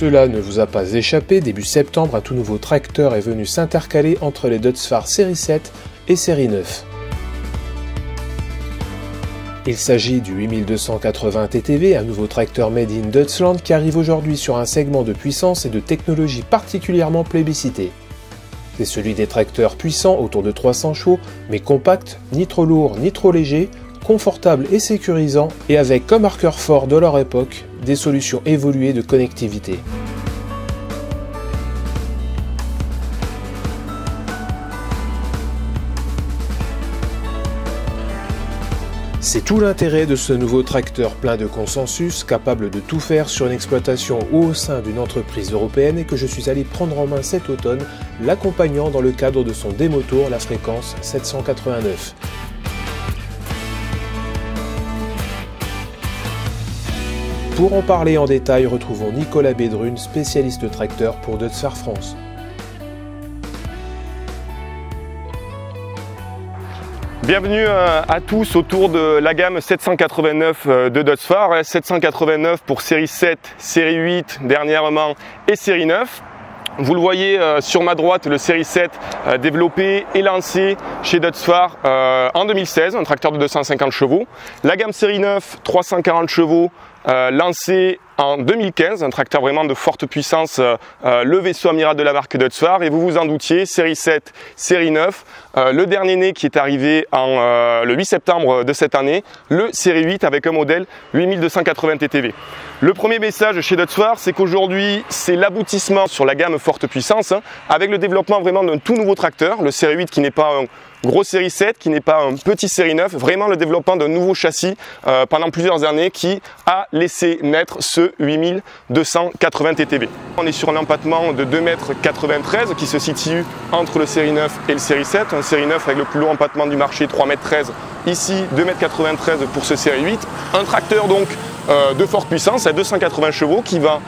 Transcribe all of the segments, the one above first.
Cela ne vous a pas échappé, début septembre, un tout nouveau tracteur est venu s'intercaler entre les Deutz-Fahr série 7 et série 9. Il s'agit du 8280 TTV, un nouveau tracteur made in Deutschland qui arrive aujourd'hui sur un segment de puissance et de technologie particulièrement plébiscité. C'est celui des tracteurs puissants autour de 300 chevaux, mais compacts, ni trop lourds ni trop légers, confortables et sécurisants, et avec comme marqueur fort de leur époque, des solutions évoluées de connectivité. C'est tout l'intérêt de ce nouveau tracteur plein de consensus, capable de tout faire sur une exploitation ou au sein d'une entreprise européenne et que je suis allé prendre en main cet automne, l'accompagnant dans le cadre de son démo-tour, la fréquence 789. Pour en parler en détail, retrouvons Nicolas Bédrune, spécialiste tracteur pour Deutz-Fahr France. Bienvenue à tous autour de la gamme 789 de Deutz-Fahr, 789 pour série 7, série 8 dernièrement et série 9. Vous le voyez sur ma droite, le série 7 développé et lancé chez Deutz-Fahr en 2016, un tracteur de 250 chevaux. La gamme série 9, 340 chevaux, lancé en 2015, un tracteur vraiment de forte puissance, le vaisseau amiral de la marque Deutz-Fahr, et vous vous en doutiez, série 7, série 9, le dernier né qui est arrivé le 8 septembre de cette année, le série 8 avec un modèle 8280 TTV. Le premier message chez Deutz-Fahr, c'est qu'aujourd'hui, c'est l'aboutissement sur la gamme forte puissance, avec le développement vraiment d'un tout nouveau tracteur, le série 8 qui n'est pas un gros série 7, qui n'est pas un petit série 9, vraiment le développement d'un nouveau châssis pendant plusieurs années qui a laissé naître ce 8280 TTV. On est sur un empattement de 2,93 m qui se situe entre le série 9 et le série 7, un série 9 avec le plus long empattement du marché, 3,13 m, ici 2,93 m pour ce série 8, un tracteur donc de forte puissance à 280 chevaux qui va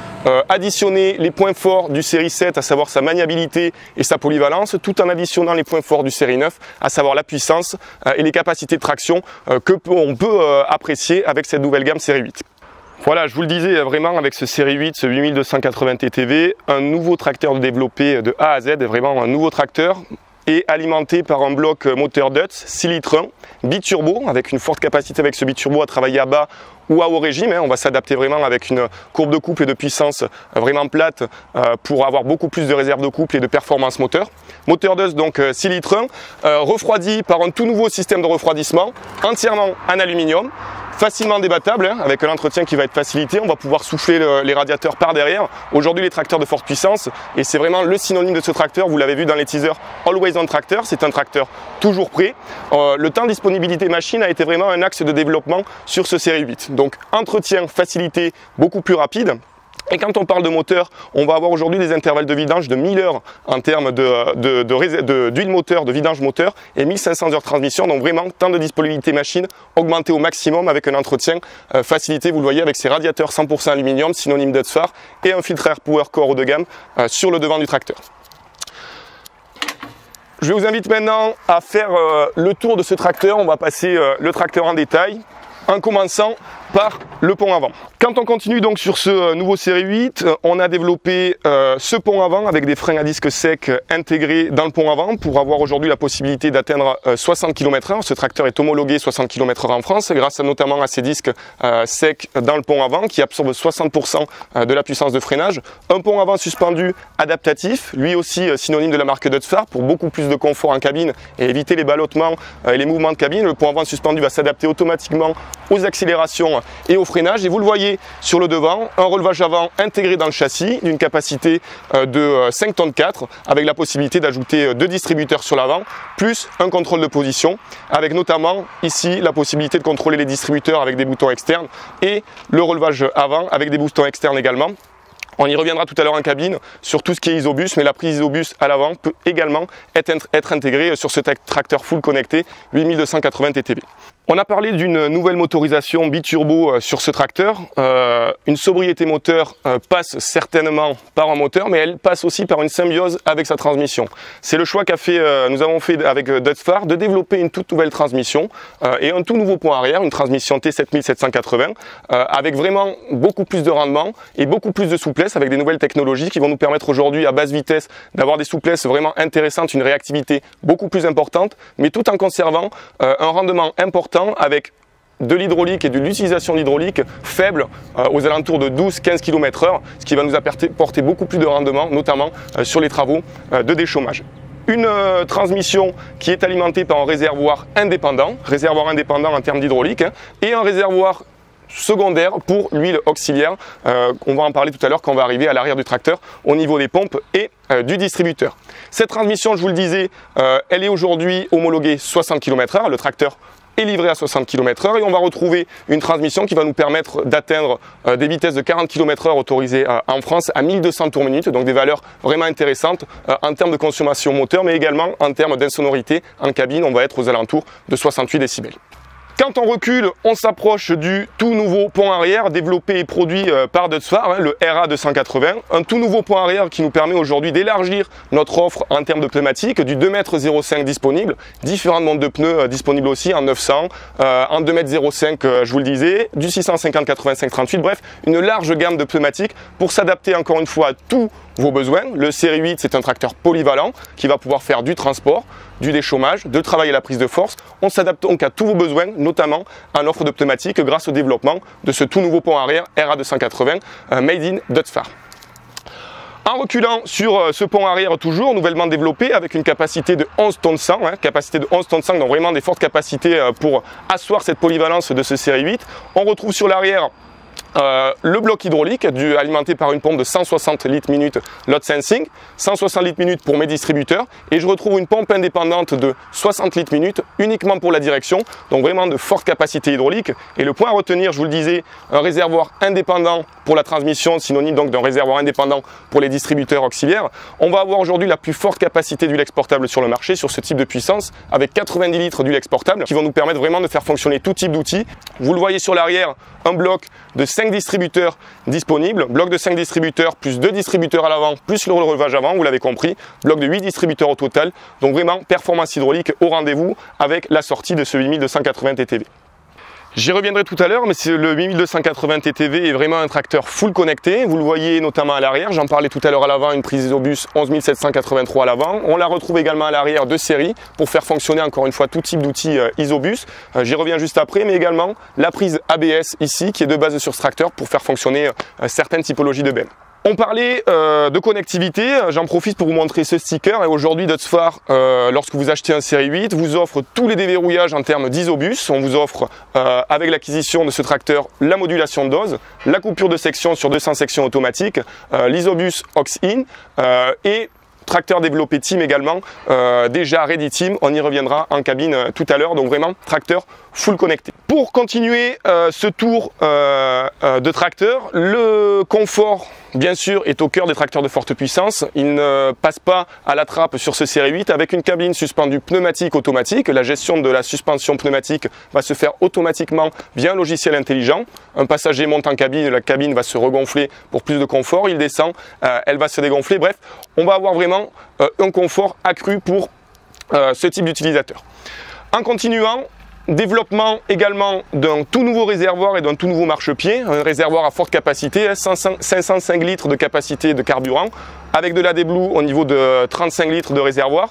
additionner les points forts du série 7, à savoir sa maniabilité et sa polyvalence, tout en additionnant les points forts du série 9, à savoir la puissance et les capacités de traction que on peut apprécier avec cette nouvelle gamme série 8. Voilà, je vous le disais, vraiment avec ce série 8, ce 8280 TTV, un nouveau tracteur développé de A à Z, vraiment un nouveau tracteur, et alimenté par un bloc moteur Deutz 6 litres 1, biturbo, avec une forte capacité avec ce biturbo à travailler à bas ou à haut régime. On va s'adapter vraiment avec une courbe de couple et de puissance vraiment plate pour avoir beaucoup plus de réserve de couple et de performance moteur. Moteur Deutz donc 6 litres 1, refroidi par un tout nouveau système de refroidissement, entièrement en aluminium, facilement débattable, avec un entretien qui va être facilité. On va pouvoir souffler les radiateurs par derrière. Aujourd'hui, les tracteurs de forte puissance, et c'est vraiment le synonyme de ce tracteur, vous l'avez vu dans les teasers, Always On Tractor, c'est un tracteur toujours prêt. Le temps de disponibilité machine a été vraiment un axe de développement sur ce série 8. Donc entretien, facilité, beaucoup plus rapide. Et quand on parle de moteur, on va avoir aujourd'hui des intervalles de vidange de 1000 heures en termes d'huile moteur, de vidange moteur, et 1500 heures de transmission. Donc vraiment, temps de disponibilité machine augmenté au maximum avec un entretien facilité, vous le voyez, avec ces radiateurs 100% aluminium, synonyme Deutz-Fahr, et un filtre Air Power Core haut de gamme sur le devant du tracteur. Je vous invite maintenant à faire le tour de ce tracteur. On va passer le tracteur en détail, en commençant par le pont avant. Quand on continue donc sur ce nouveau série 8, on a développé ce pont avant avec des freins à disque sec intégrés dans le pont avant pour avoir aujourd'hui la possibilité d'atteindre 60 km/h. Ce tracteur est homologué 60 km/h en France grâce notamment à ces disques secs dans le pont avant qui absorbent 60% de la puissance de freinage. Un pont avant suspendu adaptatif, lui aussi synonyme de la marque Deutz-Fahr pour beaucoup plus de confort en cabine et éviter les ballottements et les mouvements de cabine. Le pont avant suspendu va s'adapter automatiquement aux accélérations et au freinage, et vous le voyez sur le devant, un relevage avant intégré dans le châssis d'une capacité de 5 tonnes 4 avec la possibilité d'ajouter 2 distributeurs sur l'avant plus un contrôle de position avec notamment ici la possibilité de contrôler les distributeurs avec des boutons externes et le relevage avant avec des boutons externes également. On y reviendra tout à l'heure en cabine sur tout ce qui est isobus, mais la prise isobus à l'avant peut également être intégrée sur ce tracteur full connecté 8280 TTV. On a parlé d'une nouvelle motorisation biturbo sur ce tracteur. Une sobriété moteur passe certainement par un moteur, mais elle passe aussi par une symbiose avec sa transmission. C'est le choix nous avons fait avec Dutzfar de développer une toute nouvelle transmission et un tout nouveau pont arrière, une transmission T7780, avec vraiment beaucoup plus de rendement et beaucoup plus de souplesse avec des nouvelles technologies qui vont nous permettre aujourd'hui à basse vitesse d'avoir des souplesses vraiment intéressantes, une réactivité beaucoup plus importante, mais tout en conservant un rendement important avec de l'hydraulique et de l'utilisation d'hydraulique faible aux alentours de 12-15 km/h, ce qui va nous apporter beaucoup plus de rendement, notamment sur les travaux de déchômage. Une transmission qui est alimentée par un réservoir indépendant en termes d'hydraulique, et un réservoir secondaire pour l'huile auxiliaire. On va en parler tout à l'heure quand on va arriver à l'arrière du tracteur au niveau des pompes et du distributeur. Cette transmission, je vous le disais, elle est aujourd'hui homologuée 60 km/h. Le tracteur est livré à 60 km/h et on va retrouver une transmission qui va nous permettre d'atteindre des vitesses de 40 km/h autorisées en France à 1200 tours minute, donc des valeurs vraiment intéressantes en termes de consommation moteur, mais également en termes d'insonorité en cabine. On va être aux alentours de 68 décibels. Quand on recule, on s'approche du tout nouveau pont arrière développé et produit par Dutzfar, le RA280. Un tout nouveau pont arrière qui nous permet aujourd'hui d'élargir notre offre en termes de pneumatiques, du 2,05 m disponible, différents mondes de pneus disponibles aussi en 900, en 2,05 m je vous le disais, du 650 85 38, bref, une large gamme de pneumatiques pour s'adapter encore une fois à tous vos besoins. Le série 8, c'est un tracteur polyvalent qui va pouvoir faire du transport, du déchômage, de travail à la prise de force. On s'adapte donc à tous vos besoins, notamment en offre de pneumatiques grâce au développement de ce tout nouveau pont arrière RA280 made in Dutzfar. En reculant sur ce pont arrière toujours, nouvellement développé avec une capacité de 11 tonnes 100, capacité de 11 tonnes 100, donc vraiment des fortes capacités pour asseoir cette polyvalence de ce série 8. On retrouve sur l'arrière le bloc hydraulique alimenté par une pompe de 160 litres minute load sensing, 160 litres minute pour mes distributeurs, et je retrouve une pompe indépendante de 60 litres minute uniquement pour la direction, donc vraiment de forte capacité hydraulique. Et le point à retenir, je vous le disais, un réservoir indépendant pour la transmission, synonyme donc d'un réservoir indépendant pour les distributeurs auxiliaires. On va avoir aujourd'hui la plus forte capacité d'huile exportable sur le marché sur ce type de puissance, avec 90 litres d'huile exportable qui vont nous permettre vraiment de faire fonctionner tout type d'outils. Vous le voyez sur l'arrière, un bloc de 5 distributeurs disponibles, bloc de 5 distributeurs plus 2 distributeurs à l'avant plus le relevage avant, vous l'avez compris, bloc de 8 distributeurs au total, donc vraiment performance hydraulique au rendez-vous avec la sortie de ce 8280 TTV. J'y reviendrai tout à l'heure, mais le 8280 TTV est vraiment un tracteur full connecté. Vous le voyez notamment à l'arrière, j'en parlais tout à l'heure à l'avant, une prise Isobus 11783 à l'avant. On la retrouve également à l'arrière de série pour faire fonctionner encore une fois tout type d'outils Isobus. J'y reviens juste après, mais également la prise ABS ici qui est de base sur ce tracteur pour faire fonctionner certaines typologies de bennes. On parlait de connectivité, j'en profite pour vous montrer ce sticker, et aujourd'hui Dutzfar, lorsque vous achetez un série 8, vous offre tous les déverrouillages en termes d'Isobus. On vous offre avec l'acquisition de ce tracteur la modulation de dose, la coupure de section sur 200 sections automatiques, l'Isobus aux-in et tracteur développé Team également, déjà Ready Team, on y reviendra en cabine tout à l'heure, donc vraiment tracteur full connecté. Pour continuer ce tour de tracteur, le confort bien sûr est au cœur des tracteurs de forte puissance. Il ne passe pas à la trappe sur ce série 8 avec une cabine suspendue pneumatique automatique. La gestion de la suspension pneumatique va se faire automatiquement via un logiciel intelligent. Un passager monte en cabine, la cabine va se regonfler pour plus de confort. Il descend, elle va se dégonfler. Bref, on va avoir vraiment un confort accru pour ce type d'utilisateur. En continuant, développement également d'un tout nouveau réservoir et d'un tout nouveau marchepied, un réservoir à forte capacité, 505 litres de capacité de carburant, avec de l'AdBlue au niveau de 35 litres de réservoir.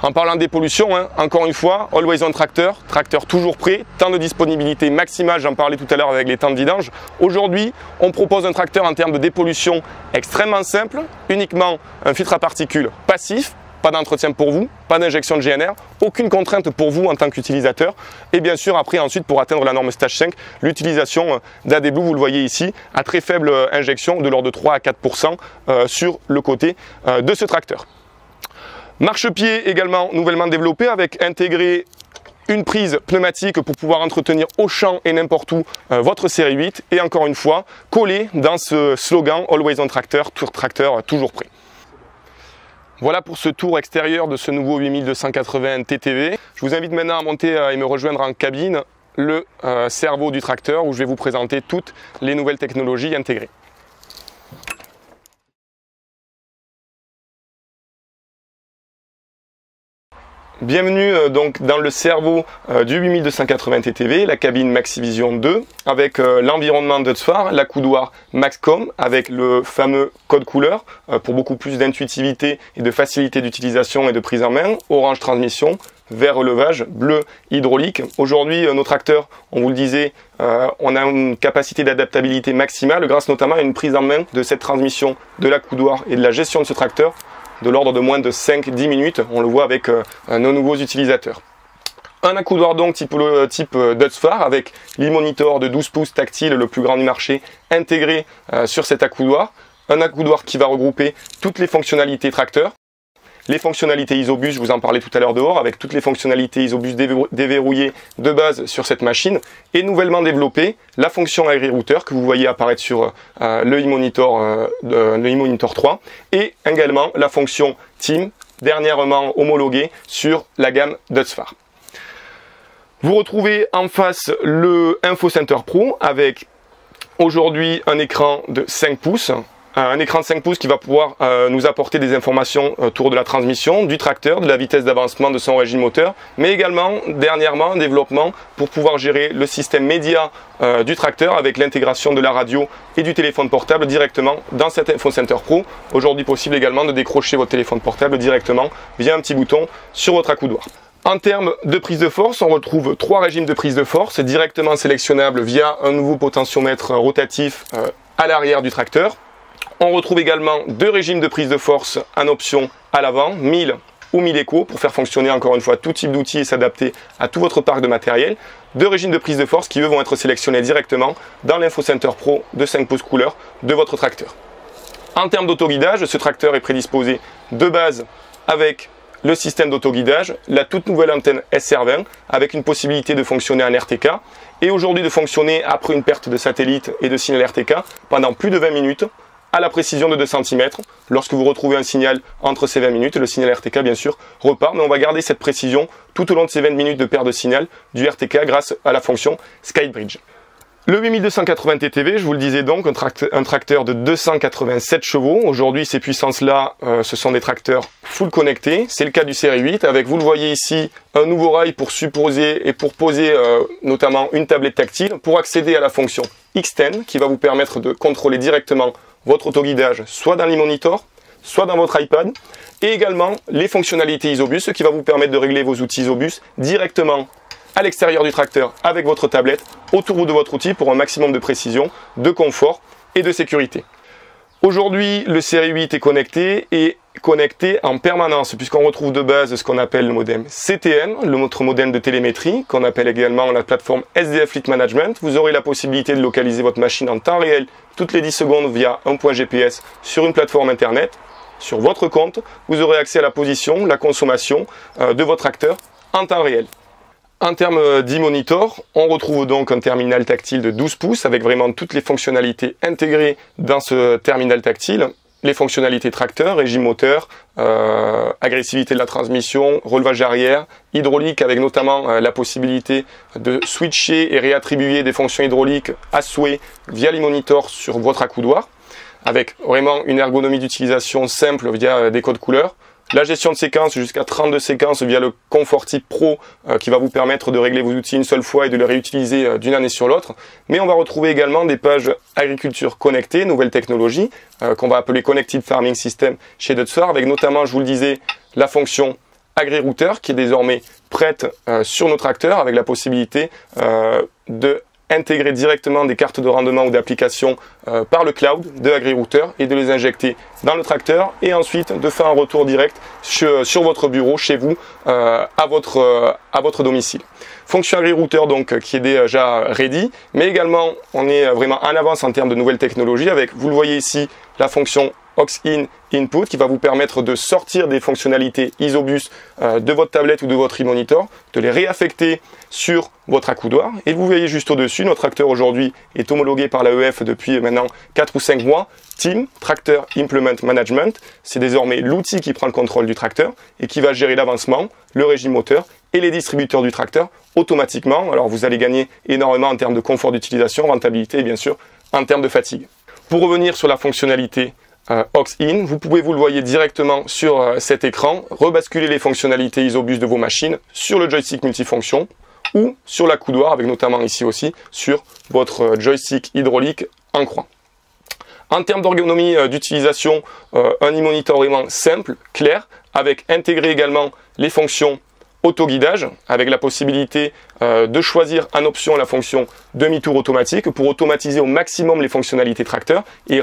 En parlant des pollutions, encore une fois, Always On tracteur, tracteur toujours prêt, temps de disponibilité maximale, j'en parlais tout à l'heure avec les temps de vidange. Aujourd'hui, on propose un tracteur en termes de dépollution extrêmement simple, uniquement un filtre à particules passif, pas d'entretien pour vous, pas d'injection de GNR, aucune contrainte pour vous en tant qu'utilisateur. Et bien sûr, après, ensuite, pour atteindre la norme Stage 5, l'utilisation d'AdBlue, vous le voyez ici, à très faible injection, de l'ordre de 3 à 4% sur le côté de ce tracteur. Marchepied également nouvellement développé avec intégré une prise pneumatique pour pouvoir entretenir au champ et n'importe où votre série 8. Et encore une fois, collé dans ce slogan Always On tracteur, tracteur toujours prêt. Voilà pour ce tour extérieur de ce nouveau 8280 TTV. Je vous invite maintenant à monter et me rejoindre en cabine le cerveau du tracteur où je vais vous présenter toutes les nouvelles technologies intégrées. Bienvenue donc dans le cerveau du 8280 TTV, la cabine Maxivision 2 avec l'environnement Dutzfar, l'accoudoir Maxcom avec le fameux code couleur pour beaucoup plus d'intuitivité et de facilité d'utilisation et de prise en main, orange transmission, vert relevage, bleu hydraulique. Aujourd'hui nos tracteurs, on vous le disait, on a une capacité d'adaptabilité maximale grâce notamment à une prise en main de cette transmission, de l'accoudoir et de la gestion de ce tracteur de l'ordre de moins de 5-10 minutes, on le voit avec nos nouveaux utilisateurs. Un accoudoir donc type Dutzfar avec l'e-monitor de 12 pouces tactile, le plus grand du marché, intégré sur cet accoudoir. Un accoudoir qui va regrouper toutes les fonctionnalités tracteur, les fonctionnalités Isobus, je vous en parlais tout à l'heure dehors, avec toutes les fonctionnalités Isobus déverrouillées de base sur cette machine, et nouvellement développée, la fonction AgriRouter que vous voyez apparaître sur le e-monitor 3, et également la fonction Team, dernièrement homologuée sur la gamme Dutzfar. Vous retrouvez en face le InfoCenter Pro avec aujourd'hui un écran de 5 pouces, un écran de 5 pouces qui va pouvoir nous apporter des informations autour de la transmission, du tracteur, de la vitesse d'avancement de son régime moteur, mais également, dernièrement, un développement pour pouvoir gérer le système média du tracteur avec l'intégration de la radio et du téléphone portable directement dans cet InfoCenter Pro. Aujourd'hui, possible également de décrocher votre téléphone portable directement via un petit bouton sur votre accoudoir. En termes de prise de force, on retrouve 3 régimes de prise de force directement sélectionnables via un nouveau potentiomètre rotatif à l'arrière du tracteur. On retrouve également 2 régimes de prise de force en option à l'avant, 1000 ou 1000 Eco pour faire fonctionner encore une fois tout type d'outils et s'adapter à tout votre parc de matériel. 2 régimes de prise de force qui eux vont être sélectionnés directement dans l'InfoCenter Pro de 5 pouces couleur de votre tracteur. En termes d'autoguidage, ce tracteur est prédisposé de base avec le système d'autoguidage, la toute nouvelle antenne SR20 avec une possibilité de fonctionner en RTK et aujourd'hui de fonctionner après une perte de satellite et de signal RTK pendant plus de 20 minutes à la précision de 2 cm. Lorsque vous retrouvez un signal entre ces 20 minutes, le signal RTK bien sûr repart, mais on va garder cette précision tout au long de ces 20 minutes de perte de signal du RTK grâce à la fonction SkyBridge. Le 8280 TTV, je vous le disais donc, un tracteur de 287 chevaux. Aujourd'hui, ces puissances-là, ce sont des tracteurs full connectés. C'est le cas du Série 8 avec, vous le voyez ici, un nouveau rail pour supposer et pour poser notamment une tablette tactile pour accéder à la fonction X10 qui va vous permettre de contrôler directement votre autoguidage soit dans l'e-monitor, soit dans votre iPad, et également les fonctionnalités Isobus, ce qui va vous permettre de régler vos outils Isobus directement à l'extérieur du tracteur avec votre tablette autour de votre outil pour un maximum de précision, de confort et de sécurité. Aujourd'hui, le Série 8 est connecté en permanence puisqu'on retrouve de base ce qu'on appelle le modem CTM, notre modem de télémétrie, qu'on appelle également la plateforme SDF Fleet Management. Vous aurez la possibilité de localiser votre machine en temps réel toutes les 10 secondes via un point GPS sur une plateforme internet. Sur votre compte, vous aurez accès à la position, la consommation de votre tracteur en temps réel. En termes d'e-monitor, on retrouve donc un terminal tactile de 12 pouces avec vraiment toutes les fonctionnalités intégrées dans ce terminal tactile. Les fonctionnalités tracteur, régime moteur, agressivité de la transmission, relevage arrière, hydraulique avec notamment la possibilité de switcher et réattribuer des fonctions hydrauliques à souhait via l'e-monitor sur votre accoudoir, avec vraiment une ergonomie d'utilisation simple via des codes couleurs. La gestion de séquences, jusqu'à 32 séquences via le ComfortTip Pro qui va vous permettre de régler vos outils une seule fois et de les réutiliser d'une année sur l'autre. Mais on va retrouver également des pages agriculture connectée, nouvelles technologies, qu'on va appeler Connected Farming System chez Dutzfar, avec notamment, je vous le disais, la fonction AgriRouter qui est désormais prête sur nos tracteurs avec la possibilité de intégrer directement des cartes de rendement ou d'application par le cloud de AgriRouter et de les injecter dans le tracteur et ensuite de faire un retour direct sur votre bureau, chez vous, à votre domicile. Fonction AgriRouter donc qui est déjà ready, mais également on est vraiment en avance en termes de nouvelles technologies avec, vous le voyez ici, la fonction aux-in input qui va vous permettre de sortir des fonctionnalités Isobus de votre tablette ou de votre e-monitor, de les réaffecter sur votre accoudoir. Et vous voyez juste au-dessus, notre tracteur aujourd'hui est homologué par l'AEF depuis maintenant 4 ou 5 mois. Team Tractor Implement Management, c'est désormais l'outil qui prend le contrôle du tracteur et qui va gérer l'avancement, le régime moteur et les distributeurs du tracteur automatiquement. Alors vous allez gagner énormément en termes de confort d'utilisation, rentabilité et bien sûr en termes de fatigue. Pour revenir sur la fonctionnalité aux-in, vous pouvez, vous le voyez directement sur cet écran, rebasculer les fonctionnalités Isobus de vos machines sur le joystick multifonction ou sur l'accoudoir, avec notamment ici aussi sur votre joystick hydraulique en croix. En termes d'ergonomie d'utilisation, un e-monitor vraiment simple, clair, avec intégré également les fonctions autoguidage, avec la possibilité de choisir en option la fonction demi-tour automatique pour automatiser au maximum les fonctionnalités tracteur et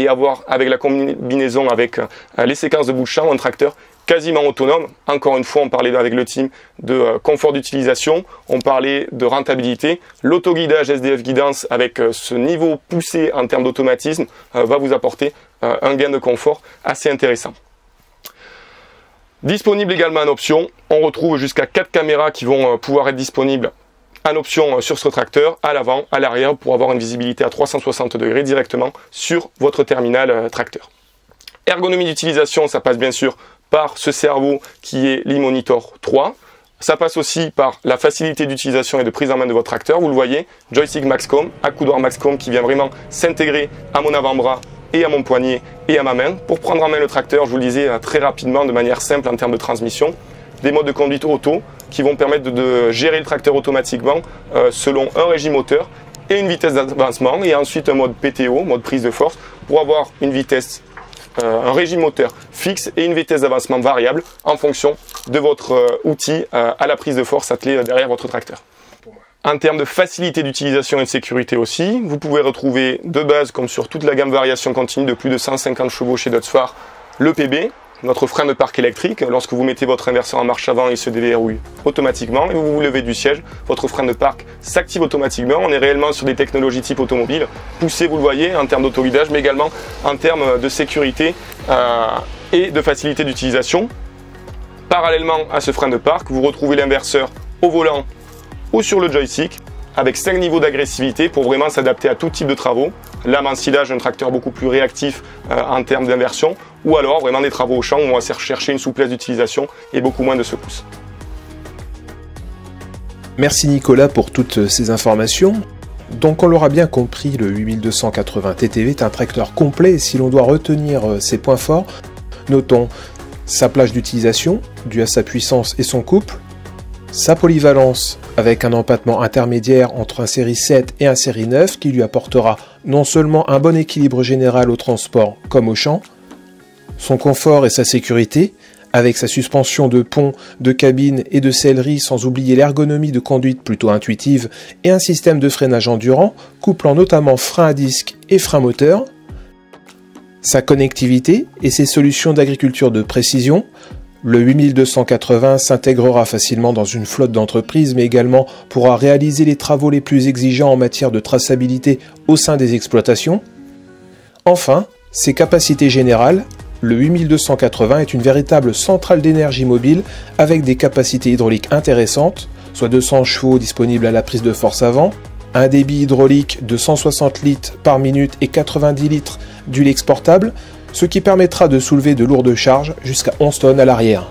avoir avec la combinaison avec les séquences de bout de champ un tracteur quasiment autonome. Encore une fois, on parlait avec le team de confort d'utilisation, on parlait de rentabilité. L'autoguidage SDF Guidance avec ce niveau poussé en termes d'automatisme va vous apporter un gain de confort assez intéressant. Disponible également en option, on retrouve jusqu'à 4 caméras qui vont pouvoir être disponibles en option sur ce tracteur, à l'avant, à l'arrière, pour avoir une visibilité à 360 degrés directement sur votre terminal tracteur. Ergonomie d'utilisation, ça passe bien sûr par ce cerveau qui est l'e-monitor 3. Ça passe aussi par la facilité d'utilisation et de prise en main de votre tracteur. Vous le voyez, joystick Maxcom, accoudoir Maxcom qui vient vraiment s'intégrer à mon avant-bras et à mon poignet et à ma main pour prendre en main le tracteur, je vous le disais très rapidement, de manière simple en termes de transmission. Des modes de conduite auto qui vont permettre de gérer le tracteur automatiquement selon un régime moteur et une vitesse d'avancement, et ensuite un mode PTO, mode prise de force, pour avoir une vitesse, un régime moteur fixe et une vitesse d'avancement variable en fonction de votre outil à la prise de force attelé derrière votre tracteur. En termes de facilité d'utilisation et de sécurité aussi, vous pouvez retrouver de base, comme sur toute la gamme variation continue de plus de 150 chevaux chez Dutzfar, le PB, notre frein de parc électrique. Lorsque vous mettez votre inverseur en marche avant, il se déverrouille automatiquement et vous vous levez du siège, votre frein de parc s'active automatiquement. On est réellement sur des technologies type automobile, poussées, vous le voyez, en termes d'autoguidage, mais également en termes de sécurité et de facilité d'utilisation. Parallèlement à ce frein de parc, vous retrouvez l'inverseur au volant ou sur le joystick, avec 5 niveaux d'agressivité pour vraiment s'adapter à tout type de travaux. Lame en silage, un tracteur beaucoup plus réactif en termes d'inversion, ou alors vraiment des travaux au champ où on va chercher une souplesse d'utilisation et beaucoup moins de secousses. Merci Nicolas pour toutes ces informations. Donc on l'aura bien compris, le 8280 TTV est un tracteur complet, et si l'on doit retenir ses points forts, notons sa plage d'utilisation, due à sa puissance et son couple, sa polyvalence avec un empattement intermédiaire entre un série 7 et un série 9 qui lui apportera non seulement un bon équilibre général au transport comme au champ, son confort et sa sécurité avec sa suspension de pont, de cabine et de sellerie, sans oublier l'ergonomie de conduite plutôt intuitive et un système de freinage endurant couplant notamment frein à disque et frein moteur, sa connectivité et ses solutions d'agriculture de précision. Le 8280 s'intégrera facilement dans une flotte d'entreprise, mais également pourra réaliser les travaux les plus exigeants en matière de traçabilité au sein des exploitations. Enfin, ses capacités générales. Le 8280 est une véritable centrale d'énergie mobile avec des capacités hydrauliques intéressantes, soit 200 chevaux disponibles à la prise de force avant, un débit hydraulique de 160 litres par minute et 90 litres d'huile exportable, ce qui permettra de soulever de lourdes charges jusqu'à 11 tonnes à l'arrière.